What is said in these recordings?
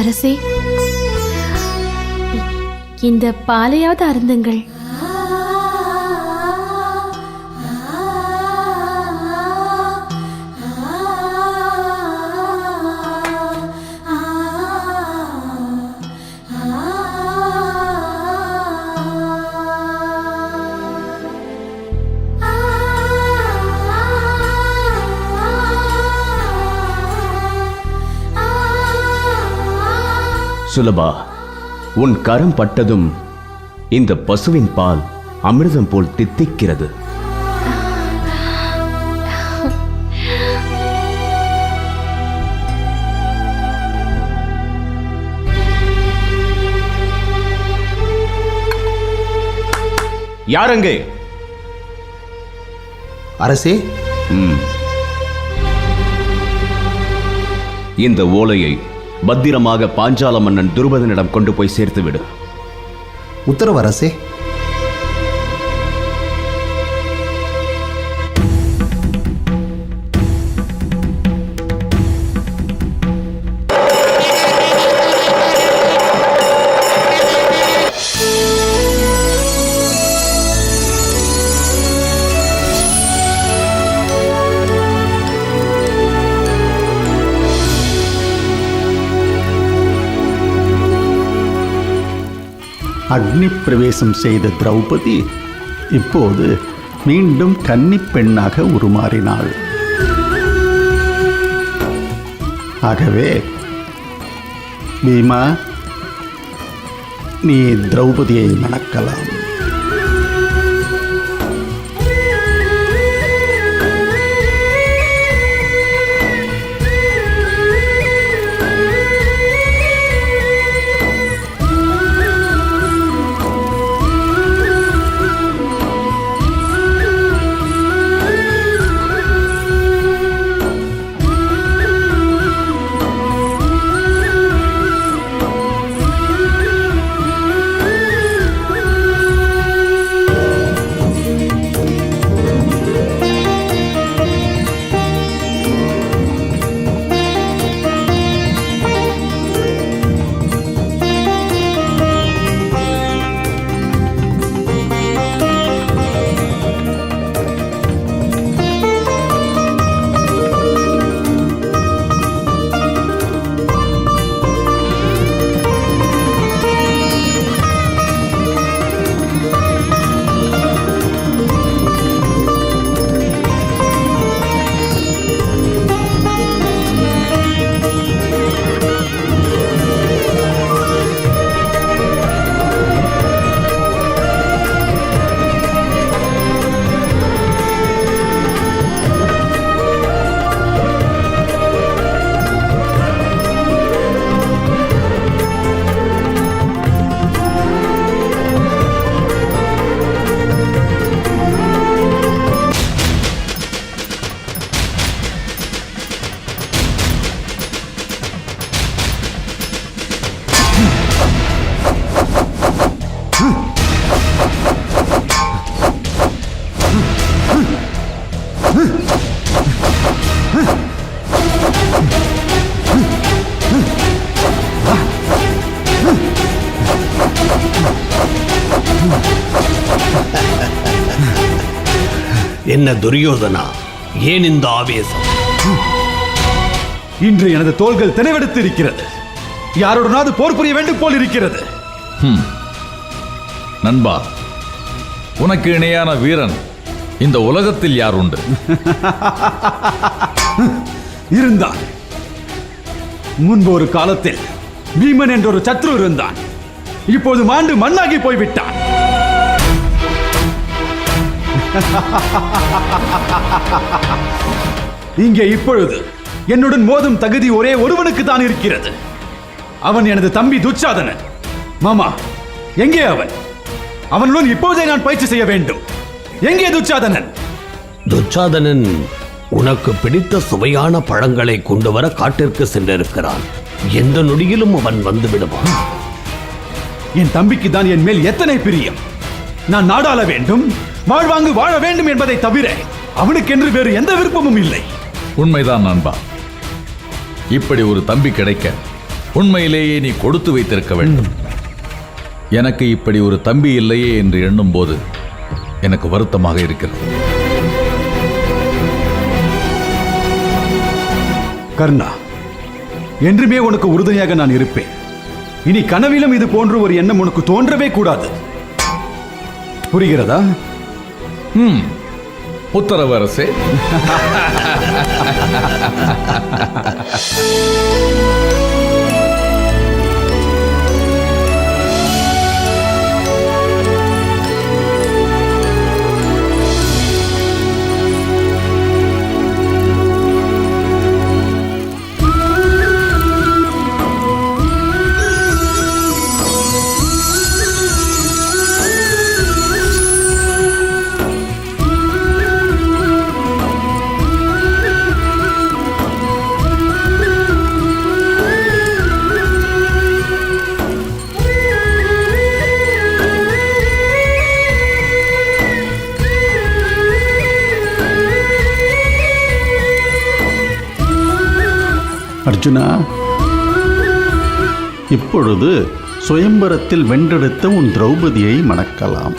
அரசே, இந்த பாலையாவது அருந்துங்கள். சுலபா, உன் கரம் பட்டதும் இந்த பசுவின் பால் அமிர்தம் போல் தித்திக்கிறது. யாரங்கே? அரசே, இந்த ஓலையை பத்திரமாக பாஞ்சால மன்னன் துருபதனிடம் கொண்டு போய் சேர்த்துவிடு. உத்தரவு அரசே. அக்னி பிரவேசம் செய்த திரௌபதி இப்போது மீண்டும் கன்னிப் பெண்ணாக உருமாறினாள். ஆகவே பீமா, நீ திரௌபதியை மணக்கலாம். என்ன துரியோதனா, ஏன் இந்த ஆவேசம்? இன்று எனது தோள்கள் திணைவெடுத்து இருக்கிறது. யாருடனாவது போர் புரிய வேண்டும் போல் இருக்கிறது. நண்பா, உனக்கு இணையான வீரன் இந்த உலகத்தில் யார் உண்டு? இருந்தான். முன்பு ஒரு காலத்தில் பீமன் என்ற ஒரு சத்ரு இருந்தான். இப்போது மாண்டு மண்ணாகி போய்விட்டான். இங்கே இப்பொழுது என்னுடன் மோதும் தகுதி ஒரே ஒருவனுக்கு தான் இருக்கிறது. அவன் எனது தம்பி துச்சாதனன். மாமா, எங்கே அவன்? அவனுடன் இப்போதே நான் பயிற்சி செய்ய வேண்டும். எங்கே துச்சாதனன்? துச்சாதனன் உனக்கு பிடித்த சுவையான பழங்களை கொண்டு வர காட்டிற்கு சென்றிருக்கிறான். எந்த நொடியிலும் அவன் வந்து விடுவான். என் தம்பிக்கு தான் என் மேல் எத்தனை பிரியம். நான் நாடாள வேண்டும், வாழ்வாங்கு வாழ வேண்டும் என்பதை தவிர அவனுக்கென்று வேறு எந்த விருப்பமும் இல்லை. உண்மைதான் நண்பா. இப்படி ஒரு தம்பி கிடைக்க உண்மையிலேயே நீ கொடுத்து வைத்திருக்க வேண்டும். எனக்கு இப்படி ஒரு தம்பி இல்லையே என்று எண்ணும் போது எனக்கு வருத்தமாக இருக்கிறது. கர்ணா, என்றுமே உனக்கு உறுதுணையாக நான் இருப்பேன். இனி கனவிலும் இது போன்ற ஒரு எண்ணம் உனக்கு தோன்றவே கூடாது. புரிகிறதா? உத்தரவு அரசே. அர்ஜுனா, இப்பொழுது சுயம்பரத்தில் வென்றெடுத்த உன் திரௌபதியை மணக்கலாம்.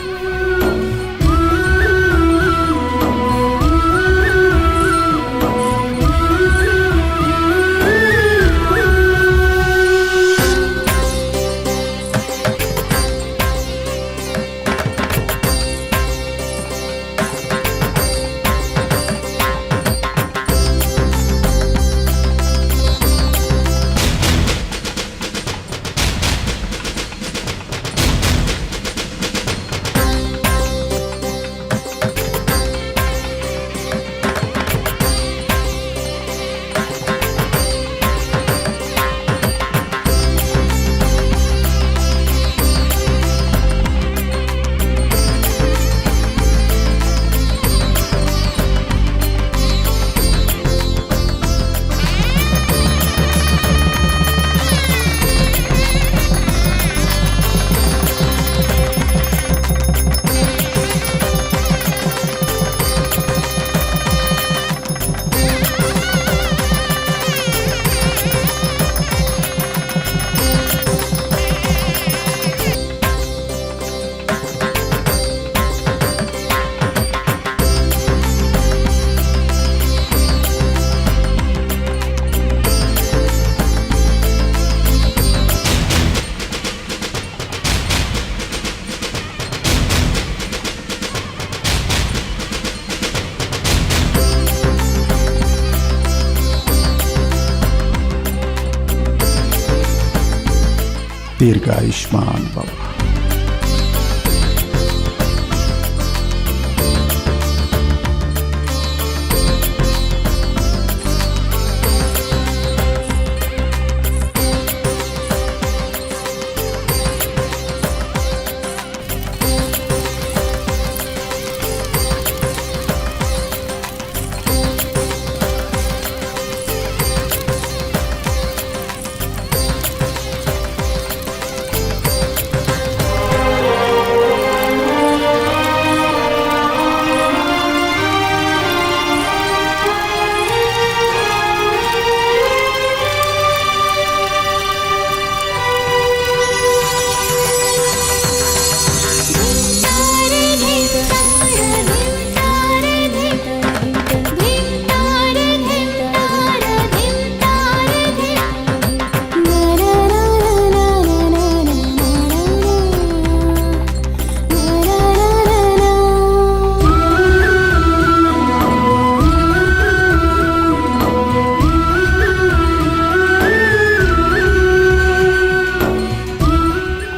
दीर्घायुष्मान भव.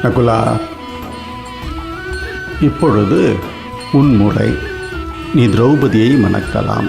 நகுலா, இப்பொழுது உன் முறை. நீ திரௌபதியை மணக்கலாம்.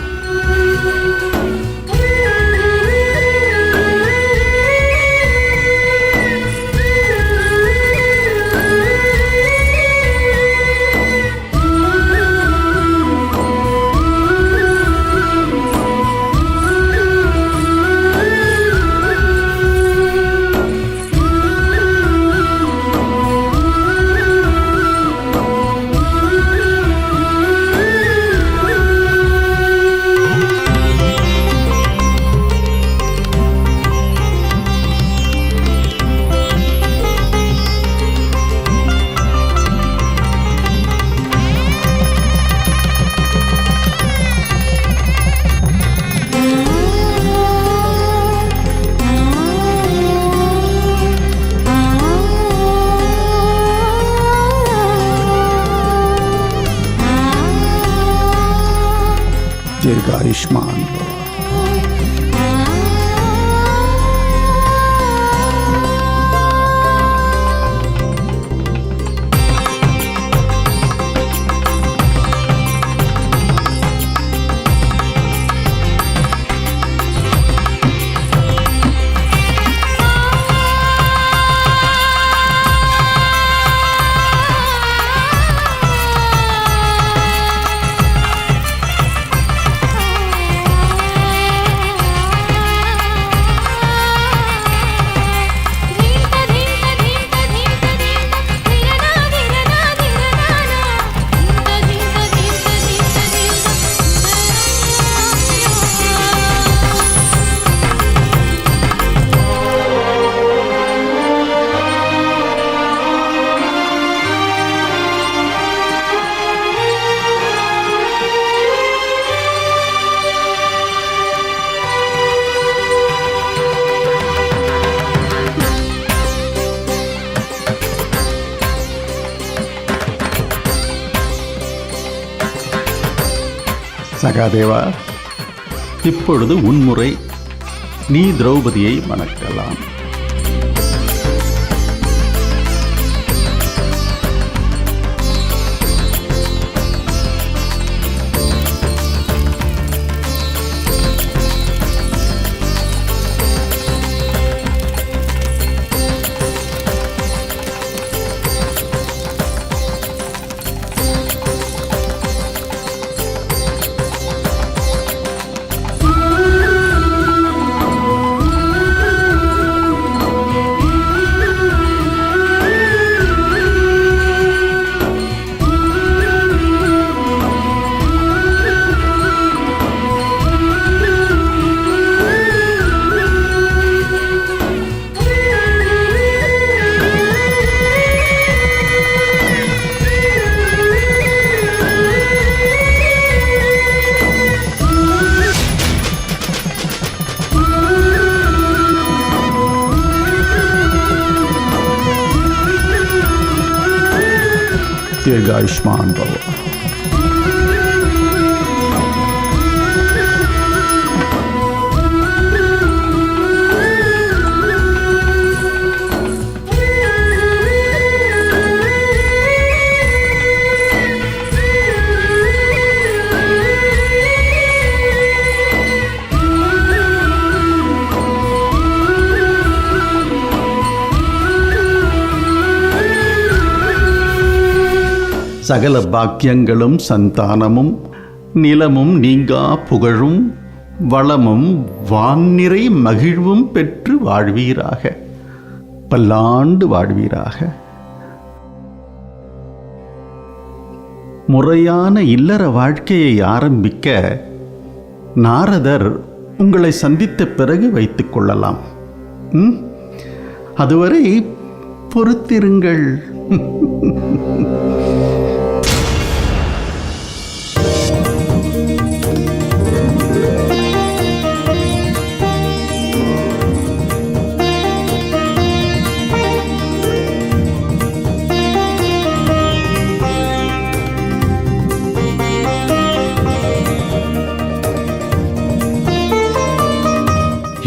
தீர்காயுஷ்மான் பவ. சகாதேவா, இப்பொழுது உன்முறை. நீ திரௌபதியை மணக்கலாம். தீர்காயுஷ்மான் பவ. சகல பாக்கியங்களும் சந்தானமும் நிலமும் நீங்கா புகழும் வளமும் வான்நிறை மகிழ்வும் பெற்று வாழ்வீராக. பல்லாண்டு வாழ்வீராக. முறையான இல்லற வாழ்க்கையை ஆரம்பிக்க நாரதர் உங்களை சந்தித்த பிறகு வைத்துக் கொள்ளலாம். அதுவரை பொறுத்திருங்கள்.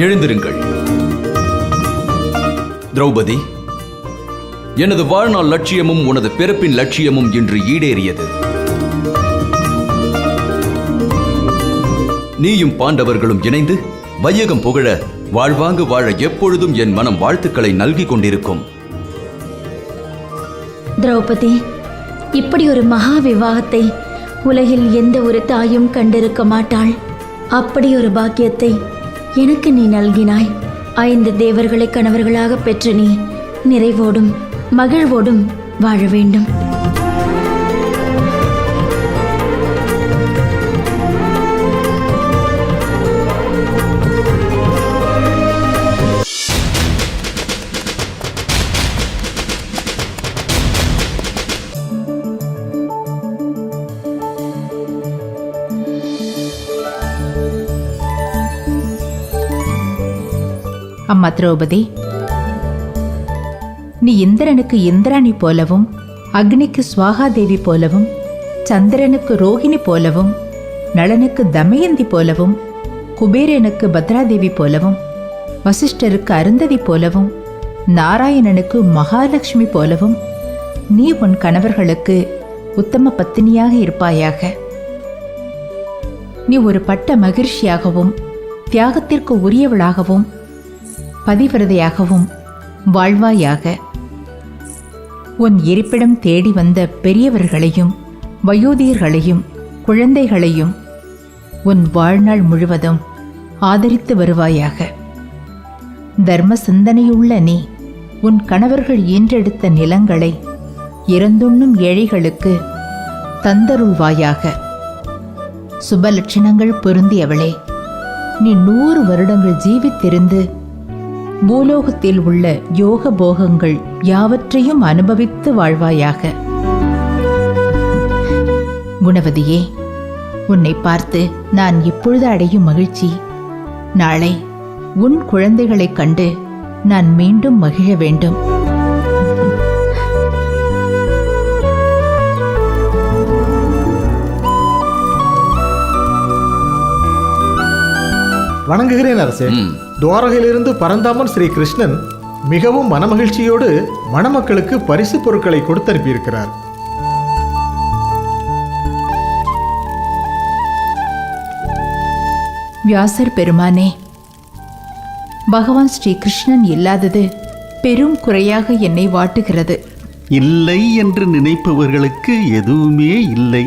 எழுந்திருங்கள். திரௌபதி, எனது வாழ்நாள் லட்சியமும் உனது பிறப்பின் லட்சியமும் இன்று ஈடேறியது. நீயும் பாண்டவர்களும் இணைந்து வையகம் புகழ வாழ்வாங்கு வாழ எப்பொழுதும் என் மனம் வாழ்த்துக்களை நல்கிக் கொண்டிருக்கும். திரௌபதி, இப்படி ஒரு மகா விவாகத்தை உலகில் எந்த ஒரு தாயும் கண்டிருக்க மாட்டாள். அப்படி ஒரு பாக்கியத்தை எனக்கு நீ நல்கினாய். 5 தேவர்களை கணவர்களாக பெற்ற நீ நிறைவோடும் மகிழ்வோடும் வாழ வேண்டும். அம்மா திரௌபதி, நீ இந்திரனுக்கு இந்திராணி போலவும், அக்னிக்கு ஸ்வாகாதேவி போலவும், சந்திரனுக்கு ரோகிணி போலவும், நளனுக்கு தமயந்தி போலவும், குபேரனுக்கு பத்ராதேவி போலவும், வசிஷ்டருக்கு அருந்ததி போலவும், நாராயணனுக்கு மகாலட்சுமி போலவும் நீ உன் கணவர்களுக்கு உத்தம பத்தினியாக இருப்பாயாக. நீ ஒரு பட்ட மகிழ்ச்சியாகவும் தியாகத்திற்கு உரியவளாகவும் பதிவிரதையாகவும் வாழ்வாயாக. உன் இருப்பிடம் தேடி வந்த பெரியவர்களையும் வயோதிகர்களையும் குழந்தைகளையும் உன் வாழ்நாள் முழுவதும் ஆதரித்து வருவாயாக. தர்ம சிந்தனையுள்ள நீ உன் கணவர்கள் ஈன்றெடுத்த நிலங்களை இறந்துண்ணும் ஏழைகளுக்கு தந்தருள்வாயாக. சுபலட்சணங்கள் பொருந்தியவளே, நீ 100 வருடங்கள் ஜீவித்திருந்து பூலோகத்தில் உள்ள யோக போகங்கள் யாவற்றையும் அனுபவித்து வாழ்வாயாக. குணவதியே, உன்னை பார்த்து நான் இப்பொழுது அடையும் மகிழ்ச்சி நாளை உன் குழந்தைகளைக் கண்டு நான் மீண்டும் மகிழ வேண்டும். வணங்குகிறேன் அரசே. துவாரகையிலிருந்து பரந்தாமன் ஸ்ரீ கிருஷ்ணன் மிகவும் மனமகிழ்ச்சியோடு மணமக்களுக்கு பரிசு பொருட்களை கொடுத்தனுப்பியிருக்கிறார். வியாசர் பெருமானே, பகவான் ஸ்ரீ கிருஷ்ணன் இல்லாதது பெரும் குறையாக என்னை வாட்டுகிறது. இல்லை என்று நினைப்பவர்களுக்கு எதுவுமே இல்லை,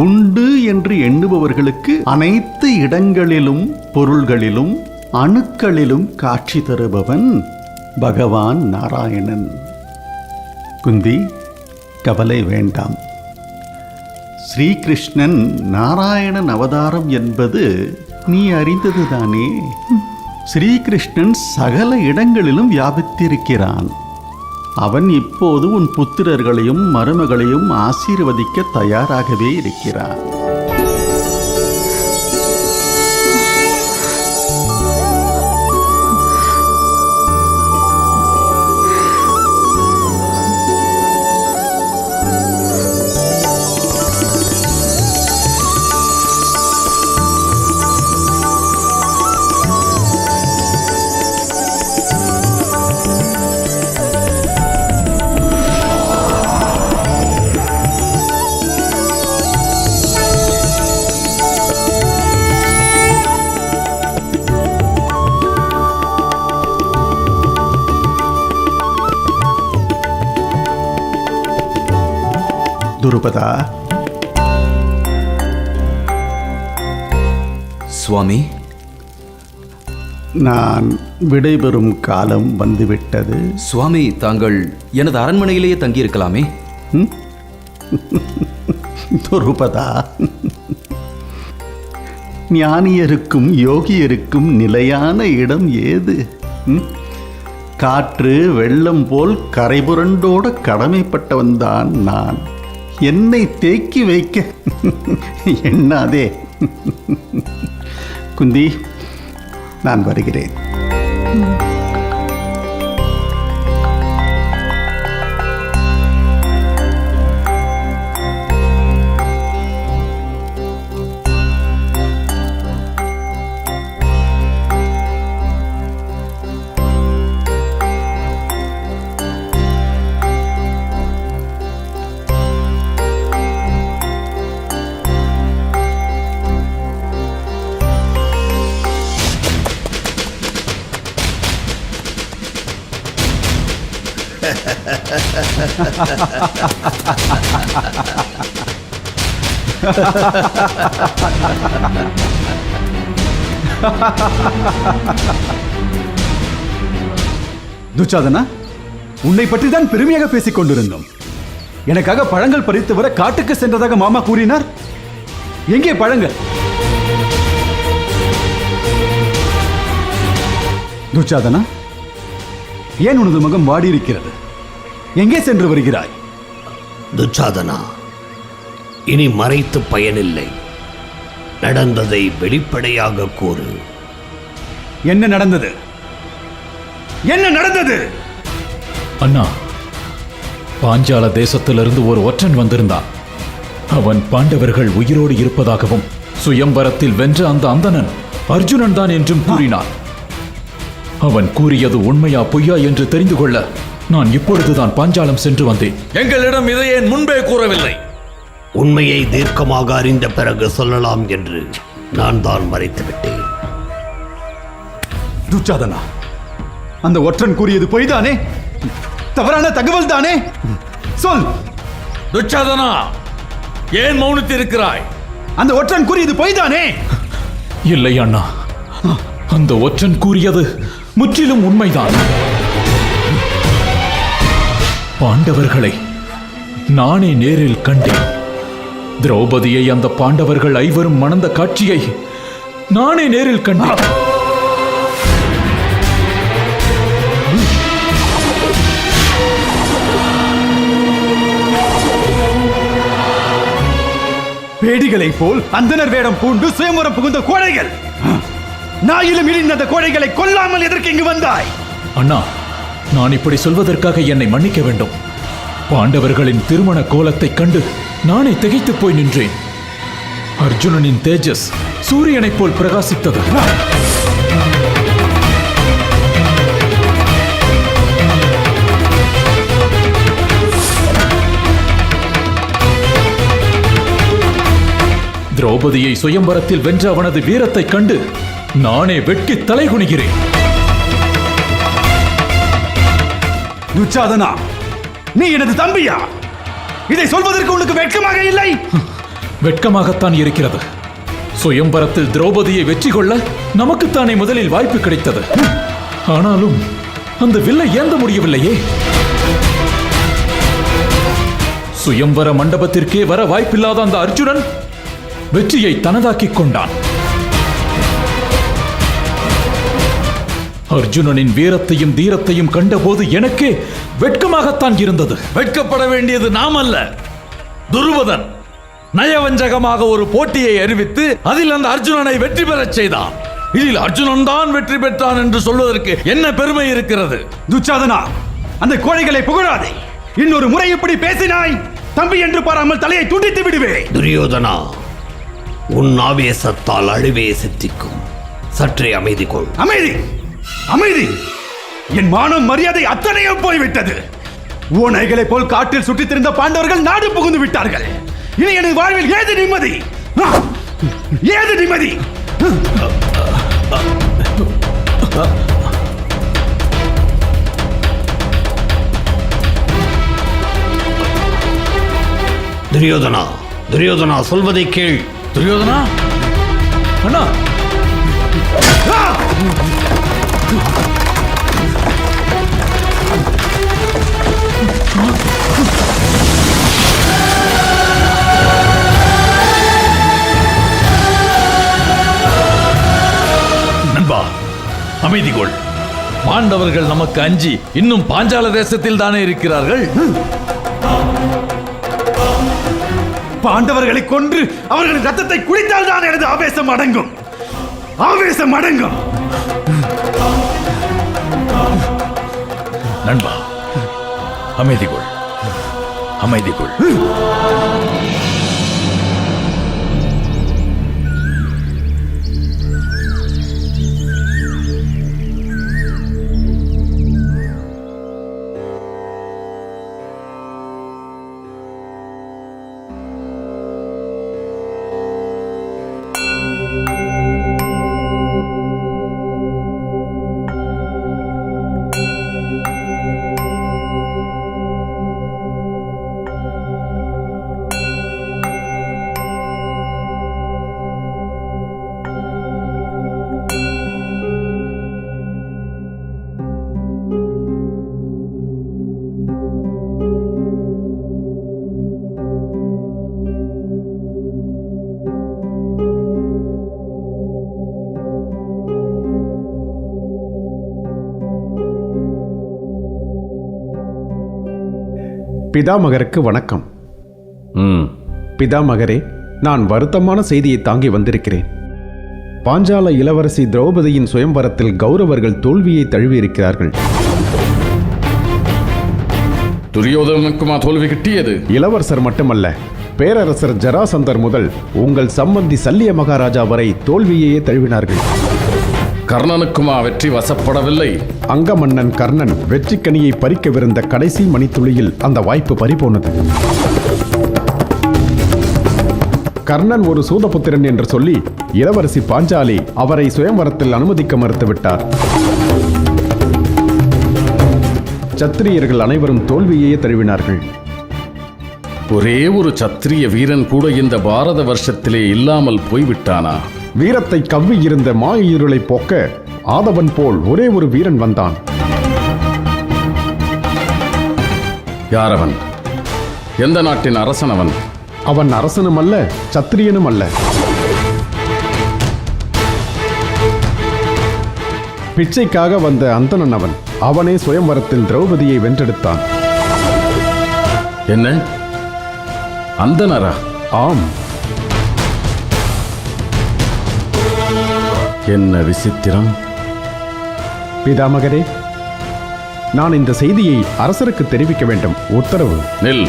உண்டு என்று எண்ணுபவர்களுக்கு அனைத்து இடங்களிலும் பொருள்களிலும் அணுக்களிலும் காட்சி தருபவன் பகவான் நாராயணன். குந்தி, கவலை வேண்டாம். ஸ்ரீகிருஷ்ணன் நாராயணன் அவதாரம் என்பது நீ அறிந்ததுதானே. ஸ்ரீகிருஷ்ணன் சகல இடங்களிலும் வியாபித்திருக்கிறான். அவன் இப்போது உன் புத்திரர்களையும் மருமகளையும் ஆசீர்வதிக்க தயாராகவே இருக்கிறான். துருபதா, சுவாமி, நான் விடைபெறும் காலம் வந்துவிட்டது. சுவாமி, தாங்கள் எனது அரண்மனையிலேயே தங்கியிருக்கலாமே. துருபதா, ஞானியருக்கும் யோகியருக்கும் நிலையான இடம் ஏது? காற்று வெள்ளம் போல் கரைபுரண்டோட கடமைப்பட்டவன்தான் நான். என்னை தேக்கி வைக்க எண்ணாதே. குந்தி, நான் வருகிறேன். துச்சாதனா, உன்னை பற்றி தான் பெருமையாக பேசிக் கொண்டிருந்தோம். எனக்காக பழங்கள் பறித்து வர காட்டுக்கு சென்றதாக மாமா கூறினார். எங்கே பழங்கள்? துச்சாதனா, ஏன் உனது முகம் வாடியிருக்கிறது? எங்கே சென்று வருகிறாய்? துச்சாதனா, இனி மறைத்து பயனில்லை. நடந்ததை வெளிப்படையாக கூறு. என்ன நடந்தது? என்ன நடந்தது? அண்ணா, பாஞ்சால தேசத்திலிருந்து ஒரு ஒற்றன் வந்திருந்தான். அவன் பாண்டவர்கள் உயிரோடு இருப்பதாகவும் சுயம்பரத்தில் வென்ற அந்த அந்தணன் அர்ஜுனன் தான் என்றும் கூறினான். அவன் கூறியது உண்மையா பொய்யா என்று தெரிந்து கொள்ள நான் இப்பொழுதுதான் பாஞ்சாலம் சென்று வந்தேன். எங்களிடம் இதை ஏன் முன்பே கூறவில்லை? உண்மையை தீர்க்கமாக அறிந்த பிறகு சொல்லலாம் என்று நான் தான் மறைத்து விட்டேன். துச்சாதனா, அந்த ஒற்றன் கூறியது பொய்தானே? தவறான தகவல் தானே? சொல். துச்சாதனா, ஏன் மௌனித்திருக்கிறாய்? அந்த ஒற்றன் கூறியது பொய்தானே? இல்லை அண்ணா, அந்த ஒற்றன் கூறியது முற்றிலும் உண்மைதான். பாண்டவர்களை நானே நேரில் கண்டேன். திரௌபதியை அந்த பாண்டவர்கள் ஐவரும் மணந்த காட்சியை நானே நேரில் கண்டேன். பேடிகளை போல் அந்தனர் வேடம் பூண்டு சுயம்பரம் புகுந்த கோழைகள். நாயிலும் இழிந்த அந்த கோழைகளை கொல்லாமல் எதற்கு இங்கு வந்தாய்? அண்ணா, நான் இப்படி சொல்வதற்காக என்னை மன்னிக்க வேண்டும். பாண்டவர்களின் திருமண கோலத்தைக் கண்டு நானே திகைத்துப் போய் நின்றேன். அர்ஜுனனின் தேஜஸ் சூரியனைப் போல் பிரகாசித்தது. திரௌபதியை சுயம்பரத்தில் வென்ற அவனது வீரத்தைக் கண்டு நானே வெட்கி தலைகுனிகிறேன். துச்சாதனா, நீ எனது தம்பியா? இதை சொல்வதற்கு உனக்கு வெட்கமாக இல்லை? வெட்கமாகத்தான் இருக்கிறது. சுயம்பரத்தில் திரௌபதியை வெற்றி கொள்ள நமக்குத்தானே முதலில் வாய்ப்பு கிடைத்தது. ஆனாலும் அந்த வில்லை ஏந்த முடியவில்லையே. சுயம்பர மண்டபத்திற்கே வர வாய்ப்பில்லாத அந்த அர்ஜுனன் வெற்றியை தனதாக்கிக் கொண்டான். அர்ஜுனனின் வீரத்தையும் தீரத்தையும் கண்டபோது எனக்கே வெட்கமாகத்தான் இருந்தது. வெட்கப்பட வேண்டியது நாம் அல்ல, துருபதன் நயவஞ்சகமாக ஒரு போட்டியை அறிவித்து அதில் அந்த அர்ஜுனனை வெற்றி பெறச் செய்தான். இதில் அர்ஜுனன் தான் வெற்றி பெற்றான் என்று சொல்வதற்கு என்ன பெருமை இருக்கிறது? துச்சாதனா, அந்த கோழைகளை புகழாதே. இன்னொரு முறை இப்படி பேசினாய், தம்பி என்று பாராமல் தலையை துண்டித்து விடுவேன். துரியோதனா, உன் ஆவேசத்தால் அழிவே சித்திக்கும். சற்றே அமைதி கொள். அமைதி, அமைதி! என் மானம் மரியாதை அத்தனையும் போய்விட்டது. ஓநாய்களை போல் காட்டில் சுற்றித் திரிந்த பாண்டவர்கள் நாடு புகுந்து விட்டார்கள். இனி எனது வாழ்வில் ஏது நிம்மதி? ஏது நிம்மதி? துரியோதனா, துரியோதனா, சொல்வதை கேள். துரியோதனா, அண்ணா, நண்பா, அமைதி கொள். பாண்டவர்கள் நமக்கு அஞ்சி இன்னும் பாஞ்சால தேசத்தில் தானே இருக்கிறார்கள். பாண்டவர்களை கொன்று அவர்களின் ரத்தத்தை குடித்தால் தான் எனது ஆவேசம் அடங்கும். ஆவேசம் அடங்கும். நண்பா, அமைதி கொள், அமைதி கொள். பிதாமகருக்கு வணக்கம். பிதாமகரே, நான் வருத்தமான செய்தியை தாங்கி வந்திருக்கிறேன். பாஞ்சால இளவரசி திரௌபதியின் சுயம்பரத்தில் கௌரவர்கள் தோல்வியை தழுவியிருக்கிறார்கள். துரியோதனனுக்குமா தோல்வி கிட்டியது? இளவரசர் மட்டுமல்ல, பேரரசர் ஜராசந்தர் முதல் உங்கள் சம்பந்தி சல்லிய மகாராஜா வரை தோல்வியையே தழுவினார்கள். கர்ணனுக்குமா வெற்றி வசப்படவில்லை? அங்கமன்னன் கர்ணன் வெற்றிக்கனியை பறிக்கவிருந்த கடைசி மணித்துளியில் அந்த வாய்ப்பு பறிபோனது. கர்ணன் ஒரு சூதபுத்திரன் என்று சொல்லி இளவரசி பாஞ்சாலி அவரை சுயம்வரத்தில் அனுமதிக்க மறுத்துவிட்டார். சத்திரியர்கள் அனைவரும் தோல்வியையே தழுவினார்கள். ஒரே ஒரு சத்திரிய வீரன் கூட இந்த பாரத வருஷத்திலே இல்லாமல் போய்விட்டானா? வீரத்தை கவ்வி இருந்த மாயிருளை போக்க ஆதவன் போல் ஒரே ஒரு வீரன் வந்தான். யாரவன்? எந்த நாட்டின் அரசன் அவன்? அவன் அரசனும் அல்ல, சத்திரியனும் அல்ல. பிச்சைக்காக வந்த அந்தணன் அவன். அவனே சுயம்வரத்தில் திரௌபதியை வென்றெடுத்தான். என்ன, அந்தணரா? ஆம். என்ன விசித்திரம்! பிதாமகரே, நான் இந்த செய்தியை அரசருக்கு தெரிவிக்க வேண்டும். உத்தரவு. நெல்.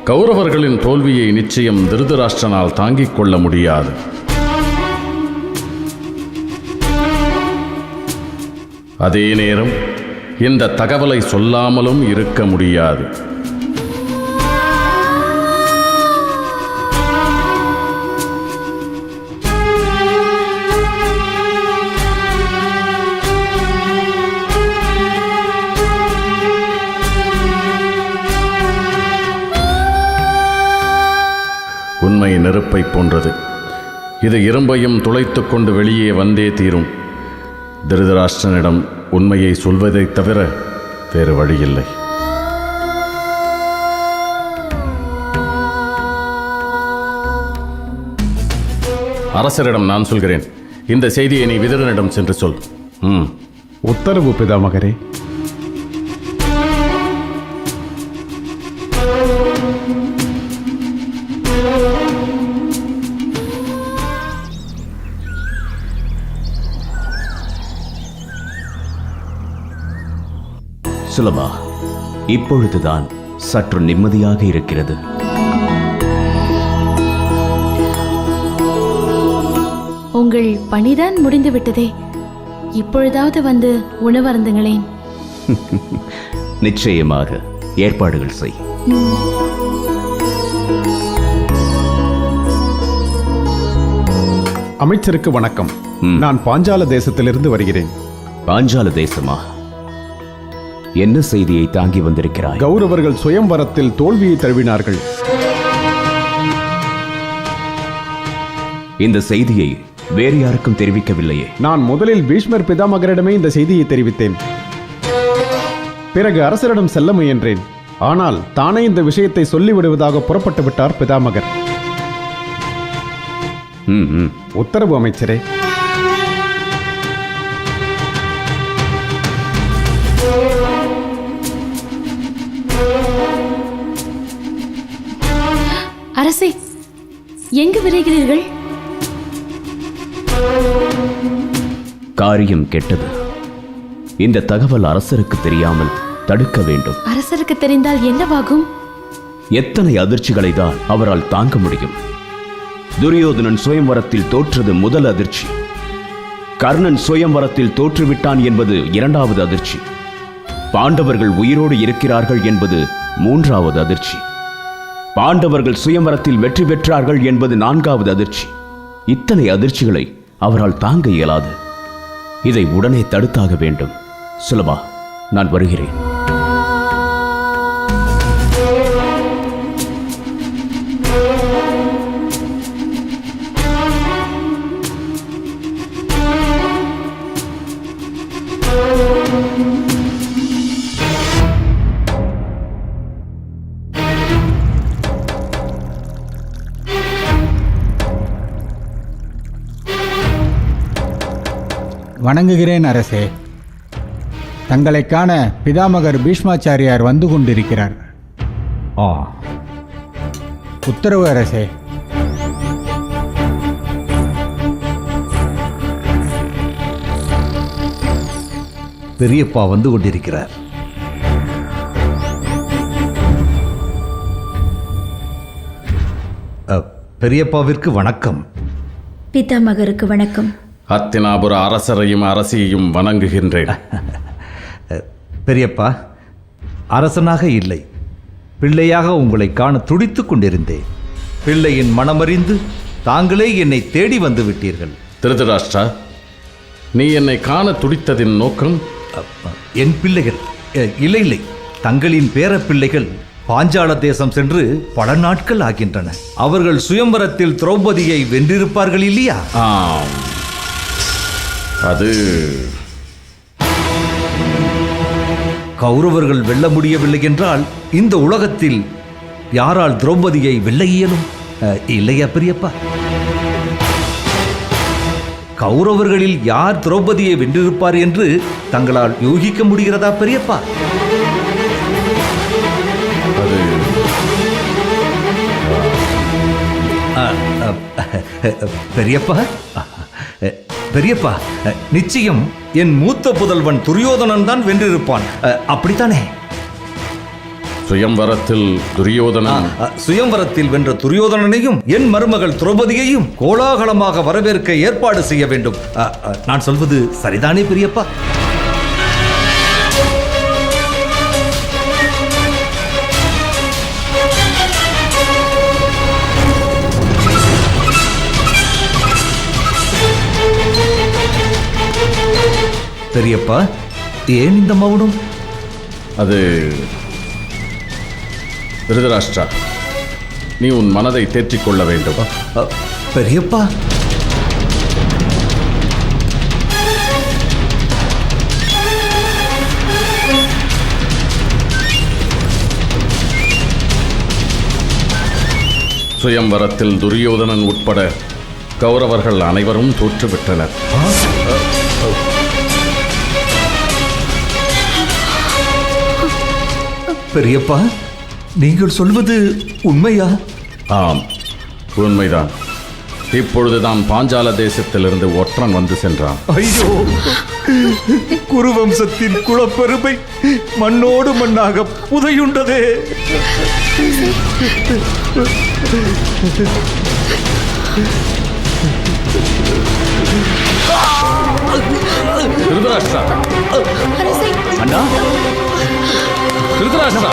கௌரவர்களின் தோல்வியை நிச்சயம் திருதராஷ்டிரனால் தாங்கிக் கொள்ள முடியாது. அதே நேரம் இந்த தகவலை சொல்லாமலும் இருக்க முடியாது. உண்மை நெருப்பை போன்றது. இது இரும்பையும் துளைத்துக் கொண்டு வெளியே வந்தே தீரும். திருதராஷ்டிரனிடம் உண்மையை சொல்வதைத் தவிர வேறு வழியில்லை. அரசரிடம் நான் சொல்கிறேன். இந்த செய்தியை நீ விதுரனிடம் சென்று சொல். உத்தரவு பிதாமகரே. சுலபா, இப்பொழுதுதான் சற்று நிம்மதியாக இருக்கிறது. உங்கள் பணிதான் முடிந்து விட்டதே. இப்பொழுதாவது வந்து உணவருந்துங்களேன். நிச்சயமாக ஏற்பாடுகள் செய். அமைச்சருக்கு வணக்கம். நான் பாஞ்சால தேசத்திலிருந்து வருகிறேன். பாஞ்சால தேசமா? என்ன செய்தியை தாங்கி வந்திருக்கிறாய்? கௌரவர்கள் சுயம்வரத்தில் தோல்வியை தழுவினார்கள். இந்த செய்தியை வேறு யாருக்கும் தெரிவிக்கவில்லையே? நான் முதலில் பீஷ்மர் பிதாமகரிடமே இந்த செய்தியை தெரிவித்தேன். பிறகு அரசரிடம் செல்ல முயன்றேன். ஆனால் தானே இந்த விஷயத்தை சொல்லிவிடுவதாக புறப்பட்டு விட்டார் பிதாமகர். உத்தரவு அமைச்சரே. அரசே, எங்கு விரைகிறீர்கள்? காரியம் கெட்டது. இந்த தகவல் அரசருக்கு தெரியாமல் தடுக்க வேண்டும். அரசருக்கு தெரிந்தால் என்னவாகும்? எத்தனை அதிர்ச்சிகளை தான் அவரால் தாங்க முடியும்? துரியோதனன் சுயம்வரத்தில் தோற்றது முதல் அதிர்ச்சி. கர்ணன் சுயம்வரத்தில் தோற்றுவிட்டான் என்பது இரண்டாவது அதிர்ச்சி. பாண்டவர்கள் உயிரோடு இருக்கிறார்கள் என்பது மூன்றாவது அதிர்ச்சி. பாண்டவர்கள் சுயம்வரத்தில் வெற்றி பெற்றார்கள் என்பது நான்காவது அதிர்ச்சி. இத்தனை அதிர்ச்சிகளை அவரால் தாங்க இயலாது. இதை உடனே தடுத்தாக வேண்டும். சுலபா, நான் வருகிறேன். வணங்குகிறேன் அரசே. தங்களை காண பிதாமகர் பீஷ்மாச்சாரியார் வந்து கொண்டிருக்கிறார். உத்தரவு அரசே. பெரியப்பா வந்து கொண்டிருக்கிறார். பெரியப்பாவிற்கு வணக்கம். பிதாமகருக்கு வணக்கம். அத்தினாபுர அரசரையும் அரசியையும் வணங்குகின்றேன். பெரியப்பா, அரசனாக இல்லை, பிள்ளையாக உங்களை காண துடித்துக் கொண்டிருந்தேன். பிள்ளையின் மனமறிந்து தாங்களே என்னை தேடி வந்து விட்டீர்கள். திருதராஷ்டிரா, நீ என்னை காண துடித்ததின் நோக்கம்? என் பிள்ளைகள் இல்லை இல்லை, தங்களின் பேர பிள்ளைகள் பாஞ்சால தேசம் சென்று பல நாட்கள் ஆகின்றன. அவர்கள் சுயம்பரத்தில் திரௌபதியை வென்றிருப்பார்கள் இல்லையா? ஆம், அது கௌரவர்கள் வெல்ல முடியவில்லை என்றால் இந்த உலகத்தில் யாரால் திரௌபதியை வெல்ல இயலும்? இல்லையா பெரியப்பா? கௌரவர்களில் யார் திரௌபதியை வென்றிருப்பார் என்று தங்களால் யூகிக்க முடிகிறதா பெரியப்பா? பெரியப்பா, பெரியப்பா, நிச்சயம் என் மூத்த புதல்வன் துரியோதனன் தான் வென்றிருப்பான், அப்படித்தானே? சுயம்வரத்தில் வென்ற துரியோதனனையும் என் மருமகள் திரௌபதியையும் கோலாகலமாக வரவேற்க ஏற்பாடு செய்ய வேண்டும். நான் சொல்வது சரிதானே பெரியப்பா? பெரியப்பா, ஏன் இந்த மௌனம்? அது திருதராஷ்டிரா, நீ உன் மனதை தேற்றிக் கொள்ள வேண்டும். பெரியப்பா, சுயம்வரத்தில் துரியோதனன் உட்பட கௌரவர்கள் அனைவரும் தோற்றுவிட்டனர். பெரியப்பா, நீங்கள் சொல்வது உண்மையா? ஆம், உண்மைதான். இப்பொழுதுதான் பாஞ்சால தேசத்திலிருந்து ஒற்றன் வந்து சென்றான். ஐயோ, குருவம்சத்தின் குலப்பெருமை மண்ணோடு மண்ணாக புதையுண்டதே. திருதராஷ்டிரா, அண்ணா, திருதராஷ்டிரா,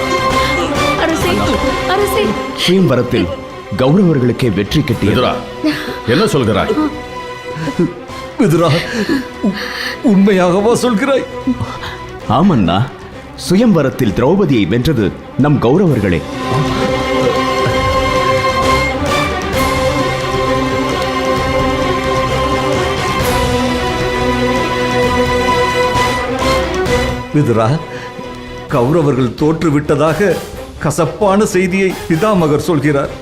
சுயம்பரத்தில் கௌரவர்களுக்கே வெற்றி கிட்டியது. என்ன சொல்கிறாய்? விதுரா, உண்மையாகவா சொல்கிறாய்? ஆமண்ணா, சுயம்பரத்தில் திரௌபதியை வென்றது நம் கௌரவர்களே. விதுரா, கௌரவர்கள் தோற்றுவிட்டதாக கசப்பான செய்தியை பிதாமகர் சொல்கிறார்.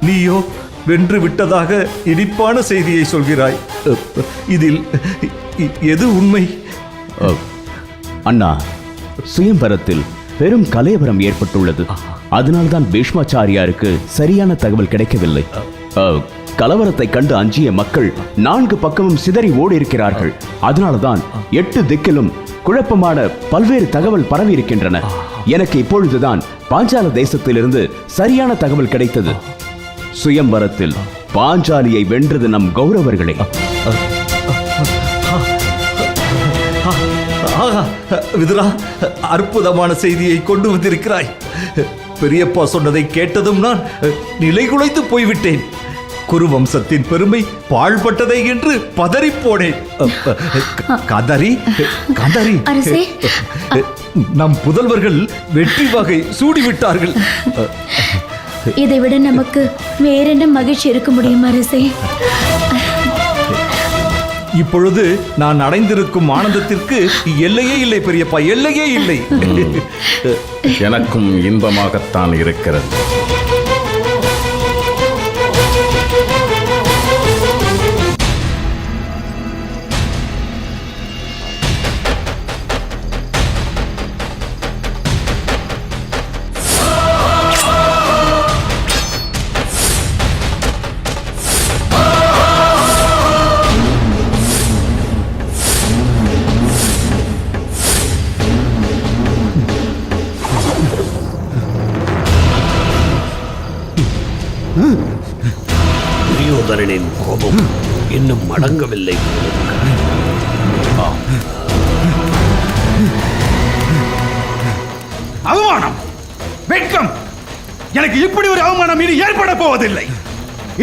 நீயோ வென்று விட்டதாக இனிப்பான செய்தியை சொல்கிறாய். இதில் எது உண்மை? அண்ணா, சுயம்பரத்தில் பெரும் கலவரம் ஏற்பட்டுள்ளது. அதனால்தான் பீஷ்மாச்சாரியாருக்கு சரியான தகவல் கிடைக்கவில்லை. கலவரத்தை கண்டு அஞ்சிய மக்கள் 4 பக்கமும் சிதறி ஓடி இருக்கிறார்கள். அதனால்தான் 8 திக்கிலும் குழப்பமான பல்வேறு தகவல் பரவி இருக்கின்றன. எனக்கு இப்பொழுதுதான் பாஞ்சால தேசத்திலிருந்து சரியான தகவல் கிடைத்தது. சுயம்பரத்தில் பாஞ்சாலியை வென்றது நம் கௌரவர்களே. விதுரா, அற்புதமான செய்தியை கொண்டு வந்திருக்கிறாய். பெரியப்பா சொன்னதை கேட்டதும் நான் நிலைகுலைந்து போய்விட்டேன். குருவம்சத்தின் பெருமை பாழ்பட்டதை என்று பதறிப்போனேன். காந்தாரி, காந்தாரி, நம் புதல்வர்கள் வெற்றி வகை சூடிவிட்டார்கள். இதைவிட நமக்கு வேறென்ன மகிழ்ச்சி இருக்க முடியும் அரசே? இப்பொழுது நான் அடைந்திருக்கும் ஆனந்தத்திற்கு எல்லையே இல்லை பெரியப்பா, எல்லையே இல்லை. எனக்கும் இன்பமாகத்தான் இருக்கிறது. இன்னும் அடங்கவில்லை. அவமானம், வெட்கம்! எனக்கு இப்படி ஒரு அவமானம் இனி ஏற்பட போவதில்லை.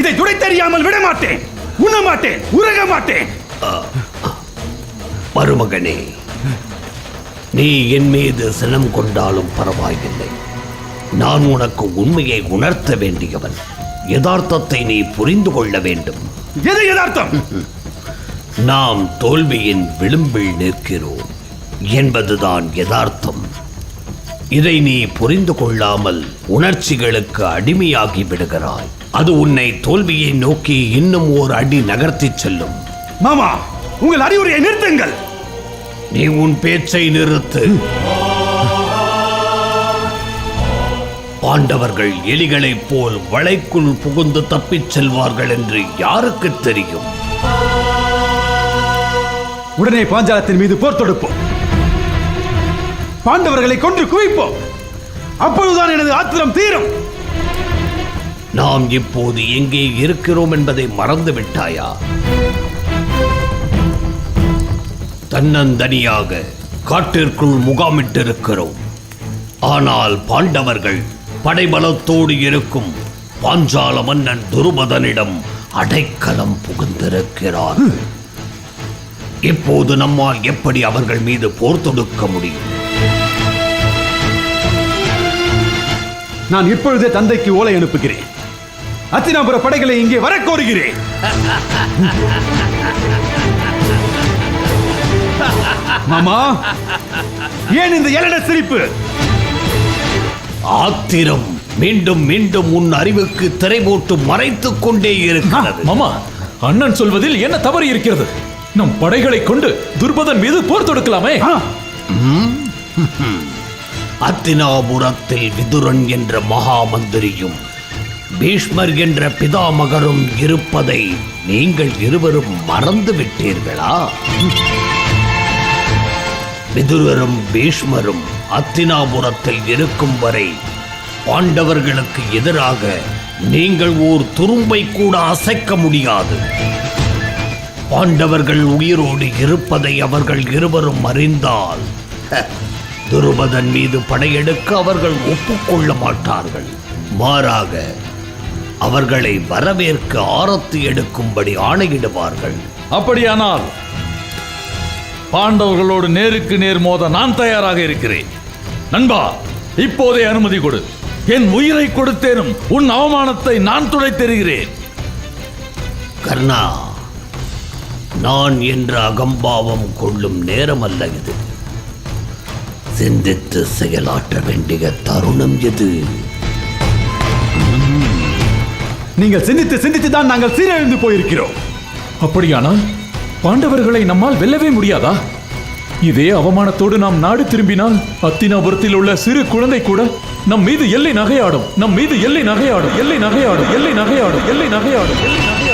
இதை துடை தெரியாமல் விட மாட்டேன், உண்ண மாட்டேன், உறங்க மாட்டேன். மருமகனே, நீ என் மீது சினம் கொண்டாலும் பரவாயில்லை. நான் உனக்கு உண்மையை உணர்த்த வேண்டியவன். யதார்த்தத்தை நீ புரிந்து கொள்ள வேண்டும். எது யதார்த்தம்? நாம் தோல்வியின் விளிம்பில் நிற்கிறோம் என்பதுதான் யதார்த்தம். இதை நீ புரிந்து கொள்ளாமல் உணர்ச்சிகளுக்கு அடிமையாகி விடுகிறாய். அது உன்னை தோல்வியை நோக்கி இன்னும் ஓர் அடி நகர்த்திச் செல்லும். மாமா, உங்கள் அறிவுரையை நிறுத்துங்கள். நீ உன் பேச்சை நிறுத்து. பாண்டவர்கள் எலிகளைப் போல் வளைக்குள் புகுந்து தப்பிச் செல்வார்கள் என்று யாருக்கு தெரியும்? உடனே பாஞ்சாலத்தின் மீது போர் தொடுப்போம். பாண்டவர்களை கொன்று குவிப்போம். அப்பொழுதுதான் எனது ஆத்திரம் தீரும். நாம் இப்போது எங்கே இருக்கிறோம் என்பதை மறந்து விட்டாயா? தன்னந்தனியாக காட்டிற்குள் முகாமிட்டிருக்கிறோம். ஆனால் பாண்டவர்கள் படைபலத்தோடு இருக்கும் பாஞ்சால மன்னன் துருபதனிடம் அடைக்கலம் புகுந்திருக்கிறார். இப்போது நம்மால் எப்படி அவர்கள் மீது போர் தொடுக்க முடியும்? நான் இப்பொழுதே தந்தைக்கு ஓலை அனுப்புகிறேன். அத்தினாபுர படைகளை இங்கே வர கோருகிறேன். மாமா, ஏன் இந்த ஏளன சிரிப்பு? ஆத்திரம் மீண்டும் மீண்டும் உன் அறிவுக்கு திரை போட்டு மறைத்துக் கொண்டே இருக்கிறது. மாமா, அண்ணன் சொல்வதில் என்ன தவறு இருக்கிறது? நம் படைகளை கொண்டு துர்பதன் மீது போர் தொடுக்கலாமே. அத்தினாபுரத்தில் விதுரன் என்ற மகா மந்திரியும் பீஷ்மர் என்ற பிதாமகரும் இருப்பதை நீங்கள் இருவரும் மறந்து விட்டீர்களா? விதுரரும் பீஷ்மரும் அத்தினாபுரத்தில் இருக்கும் வரை பாண்டவர்களுக்கு எதிராக நீங்கள் ஓர் துரும்பை கூட அசைக்க முடியாது. பாண்டவர்கள் உயிரோடு இருப்பதை அவர்கள் இருவரும் அறிந்தால் துருபதன் மீது படையெடுக்க அவர்கள் ஒப்புக்கொள்ள மாட்டார்கள். மாறாக அவர்களை வரவேற்க ஆரத்தி எடுக்கும்படி ஆணையிடுவார்கள். அப்படியானால் பாண்டவர்களோடு நேருக்கு நேர் மோத நான் தயாராக இருக்கிறேன். நண்பா, இப்போதே அனுமதி கொடு. என் உயிரை கொடுத்தேனும் உன் அவமானத்தை நான் துடைத்தெறிகிறேன். கர்ணா, நான் என்ற அகம்பாவம் கொள்ளும் நேரம் அல்ல இது. சிந்தித்து செயலாற்ற வேண்டிய தருணம் எது? நீங்கள் சிந்தித்து சிந்தித்து தான் நாங்கள் சீரழிந்து போயிருக்கிறோம். அப்படியானால் பாண்டவர்களை நம்மால் வெல்லவே முடியாதா? இதே அவமானத்தோடு நாம் நாடு திரும்பினால் அத்தினாபுரத்தில் உள்ள சிறு குழந்தை கூட நம் மீது எல்லை நகையாடும், நம் மீது எல்லை நகையாடும், எல்லை நகையாடும், எல்லை நகையாடும், எல்லை நகையாடும், எல்லை நகையாடும்.